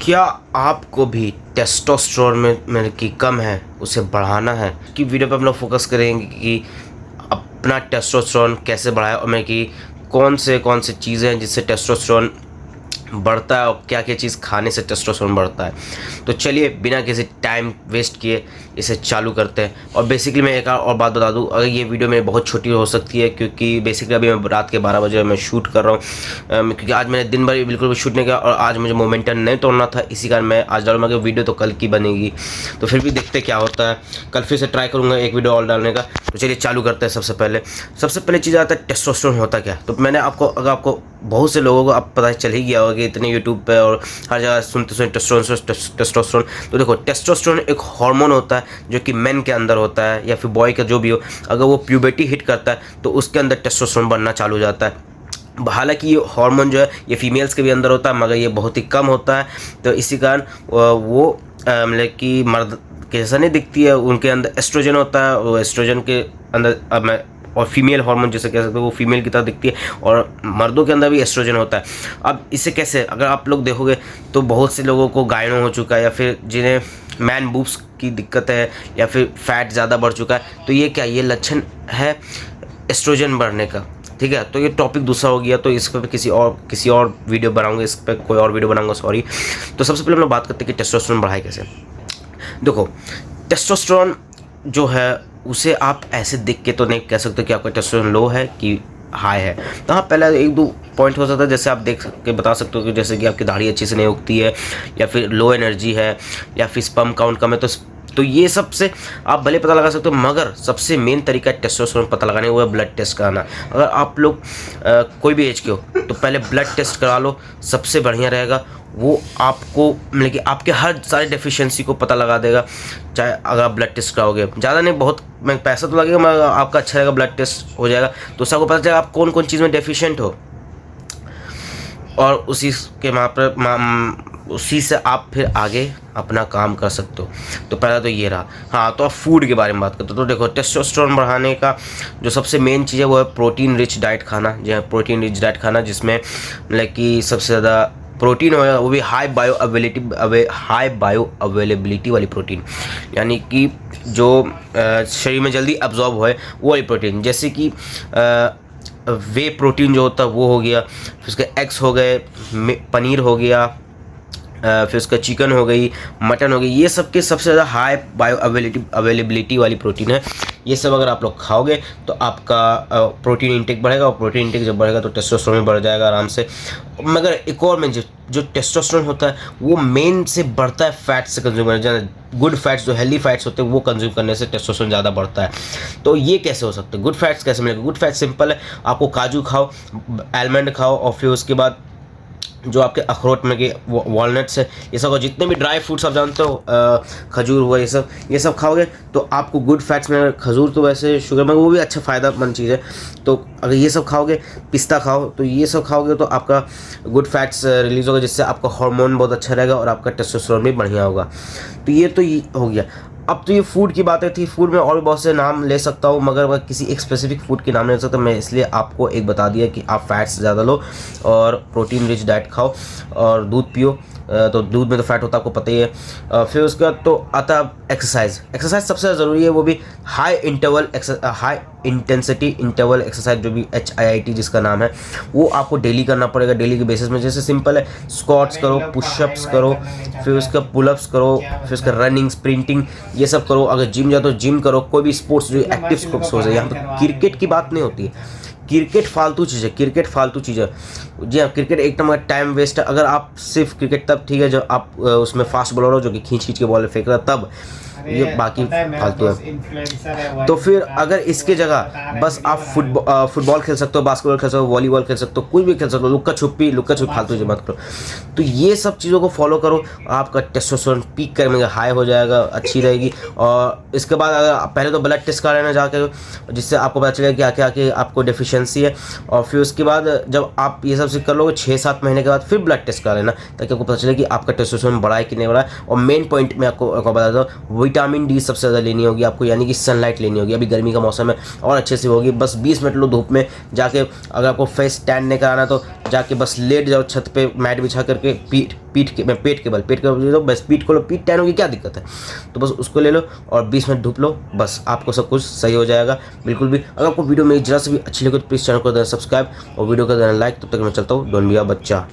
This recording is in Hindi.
क्या आपको भी टेस्टोस्टेरोन में की कम है, उसे बढ़ाना है? कि वीडियो पे हम लोग फोकस करेंगे कि अपना टेस्टोस्टेरोन कैसे बढ़ाएं और मैं कि कौन से चीज़ें हैं जिससे टेस्टोस्टेरोन बढ़ता है और क्या क्या चीज़ खाने से टेस्टोस्टेरोन बढ़ता है। तो चलिए बिना किसी टाइम वेस्ट किए इसे चालू करते हैं। और बेसिकली मैं एक और बात बता दूं, अगर ये वीडियो मेरी बहुत छोटी हो सकती है क्योंकि बेसिकली अभी मैं रात के 12 बजे मैं शूट कर रहा हूँ, क्योंकि आज मैंने दिन भर बिल्कुल भी शूट नहीं किया और आज मुझे मोमेंटम नहीं तोड़ना था, इसी कारण मैं आज डालूंगा कि वीडियो तो कल की बनेगी। तो फिर भी देखते क्या होता है, कल फिर से ट्राई करूँगा एक वीडियो और डालने का। तो चलिए चालू करते हैं। सबसे पहले चीज़ आता है टेस्टोस्टेरोन होता क्या। तो मैंने आपको बहुत से लोगों को अब पता चल ही गया होगा कि इतने यूट्यूब पे और हर जगह सुनते टेस्टोस्टेरोन। तो देखो, टेस्टोस्टेरोन एक हार्मोन होता है जो कि मेन के अंदर होता है या फिर बॉय का जो भी हो। अगर वो प्यूबर्टी हिट करता है तो उसके अंदर टेस्टोस्टेरोन बनना चालू हो जाता है। हालांकि ये हार्मोन जो है ये फीमेल्स के भी अंदर होता है, मगर ये बहुत ही कम होता है। तो इसी कारण वो मतलब कि मर्द के जैसा नहीं दिखती है, उनके अंदर एस्ट्रोजन होता है। वो एस्ट्रोजन के अंदर और फीमेल हार्मोन जैसे कह सकते हो वो फीमेल की तरह दिखती है, और मर्दों के अंदर भी एस्ट्रोजन होता है। अब इसे कैसे, अगर आप लोग देखोगे तो बहुत से लोगों को गायनो हो चुका है या फिर जिन्हें मैन बूब्स की दिक्कत है या फिर फैट ज़्यादा बढ़ चुका है, तो ये क्या, ये लक्षण है एस्ट्रोजन बढ़ने का। ठीक है, तो ये टॉपिक दूसरा हो गया, तो इस पर किसी और वीडियो बनाऊंगा, इस पर कोई और वीडियो बनाऊंगा, सॉरी। तो सबसे पहले हम लोग बात करते हैं कि टेस्टोस्टेरोन बढ़ाए कैसे। देखो, टेस्टोस्टेरोन जो है उसे आप ऐसे देख के तो नहीं कह सकते कि आपका टेस्टोस्टेरोन लो है कि हाई है। तो हाँ, पहले एक दो पॉइंट हो सकता है, जैसे आप देख के बता सकते हो कि जैसे कि आपकी दाढ़ी अच्छे से नहीं उगती है, या फिर लो एनर्जी है, या फिर स्पर्म काउंट कम है। तो ये सबसे आप भले पता लगा सकते हो, मगर सबसे मेन तरीका टेस्टोस्टेरोन पता लगाने वो है ब्लड टेस्ट कराना। अगर आप लोग कोई भी एज के हो तो पहले ब्लड टेस्ट करा लो, सबसे बढ़िया रहेगा। वो आपको मतलब कि आपके हर सारे डेफिशिएंसी को पता लगा देगा। चाहे अगर आप ब्लड टेस्ट कराओगे, ज़्यादा नहीं, बहुत पैसा तो लगेगा मगर आपका अच्छा रहेगा, ब्लड टेस्ट हो जाएगा तो उससे आपको पता चलेगा आप कौन कौन चीज़ में डेफिशिएंट हो, और उसी से आप फिर आगे अपना काम कर सकते हो। तो पहला तो ये रहा। हाँ, तो आप फूड के बारे में बात करते हो। तो देखो, टेस्टोस्टेरोन बढ़ाने का जो सबसे मेन चीज़ है वो है प्रोटीन रिच डाइट खाना। जी हाँ, प्रोटीन रिच डाइट खाना, जिसमें मतलब कि सबसे ज़्यादा प्रोटीन हो, वो भी हाई बायो अवेलेबिलिटी वाली प्रोटीन, यानी कि जो शरीर में जल्दी अब्जॉर्ब हो वो वाली प्रोटीन। जैसे कि वे प्रोटीन जो होता है वो हो गया, फिर उसके एग्स हो गए, पनीर हो गया, फिर उसका चिकन हो गई, मटन हो गई। ये सब के सबसे ज़्यादा हाई बायो अवेलेबिलिटी वाली प्रोटीन है। ये सब अगर आप लोग खाओगे तो आपका प्रोटीन इंटेक बढ़ेगा, और प्रोटीन इंटेक जब बढ़ेगा तो टेस्टोस्टेरोन भी बढ़ जाएगा आराम से। मगर एक और मेन जो टेस्टोस्टेरोन होता है वो मेन से बढ़ता है फैट से कंज्यूम करने। गुड फैट्स, जो हेल्दी फैट्स होते हैं वो कंज्यूम करने से टेस्टोस्टेरोन ज़्यादा बढ़ता है। तो ये कैसे हो सकता है, गुड फैट्स कैसे मिलेगा? गुड फैट सिंपल है, आपको काजू खाओ, आलमंड खाओ, और फिर उसके बाद जो आपके अखरोट में के वॉलनट्स है, ये सब जितने भी ड्राई फ्रूट्स आप जानते हो, खजूर हुआ, ये सब खाओगे तो आपको गुड फैट्स में, खजूर तो वैसे शुगर में वो भी अच्छा फ़ायदामंद चीज़ है। तो अगर ये सब खाओगे, पिस्ता खाओ, तो ये सब खाओगे तो आपका गुड फैट्स रिलीज़ होगा, जिससे आपका हार्मोन बहुत अच्छा रहेगा और आपका टेस्टोस्टेरोन भी बढ़िया होगा। तो ये हो गया। अब तो ये फूड की बातें थी, फूड में और भी बहुत से नाम ले सकता हूँ, मगर मैं किसी एक स्पेसिफिक फूड के नाम नहीं ले सकता। मैं इसलिए आपको एक बता दिया कि आप फैट्स ज़्यादा लो और प्रोटीन रिच डाइट खाओ और दूध पियो। तो दूध में तो फैट होता है, आपको पता ही है। फिर उसके बाद तो आता एक्सरसाइज सबसे ज़्यादा ज़रूरी है, वो भी हाई इंटेंसिटी इंटरवल एक्सरसाइज, जो भी HIIT जिसका नाम है, वो आपको डेली करना पड़ेगा, डेली के बेसिस में। जैसे सिंपल है, स्क्वाट्स करो, पुशअप्स करो, फिर उसका पुलअप्स करो, फिर उसका रनिंग, स्प्रिंटिंग, ये सब करो। अगर जिम जाओ तो जिम करो, कोई भी स्पोर्ट्स जो एक्टिव स्पोर्ट्स हो जाए। यहाँ पर क्रिकेट की बात नहीं होती है, क्रिकेट फालतू चीज़ है, जी हाँ, क्रिकेट एक नंबर टाइम वेस्ट है। अगर आप सिर्फ क्रिकेट तब ठीक है जब आप उसमें फास्ट बॉलर हो जो कि खींच के बॉल फेंक रहा, तब ये बाकी फालतू है। तो फिर अगर इसके जगह बस आप फुटबॉल खेल सकते हो, बास्केटबॉल खेल सकते हो, वॉलीबॉल खेल सकते हो, कुछ भी खेल सकते हो, लुक्का छुपी फालतू चीज़ मत करो। तो ये सब चीज़ों को फॉलो करो, आपका टेस्टोस्टेरोन पीक करने हाई हो जाएगा, अच्छी रहेगी। और इसके बाद अगर पहले तो ब्लड टेस्ट करा लेना जाकर, जिससे आपको पता चलेगा क्या क्या आपको डेफिशिएंसी है। और फिर उसके बाद जब आप ये सब कर लोगे 6-7 महीने के बाद फिर ब्लड टेस्ट करा लेना, ताकि आपको पता चले कि आपका टेस्टोस्टेरोन बढ़ा है कि नहीं बढ़ा है। और मेन पॉइंट में आपको बता दूँ, विटामिन डी सबसे ज़्यादा लेनी होगी आपको, यानी कि सनलाइट लेनी होगी। अभी गर्मी का मौसम है और अच्छे से होगी। बस 20 मिनट लो धूप में जाके। अगर आपको फेस टैन नहीं कराना तो जाके बस लेट जाओ छत पे मैट बिछा करके, पेट के बल दे दो, बस पीठ को लो, पीठ टैन होगी, क्या दिक्कत है। तो बस उसको ले लो और 20 मिनट धूप लो, बस आपको सब कुछ सही हो जाएगा बिल्कुल भी। अगर आपको वीडियो मेरी जरा से भी अच्छी लगे तो प्लीज़ चैनल को देना सब्सक्राइब और वीडियो को देना लाइक। तब तक मैं चलता हूँ, डोंट बी अ बच्चा।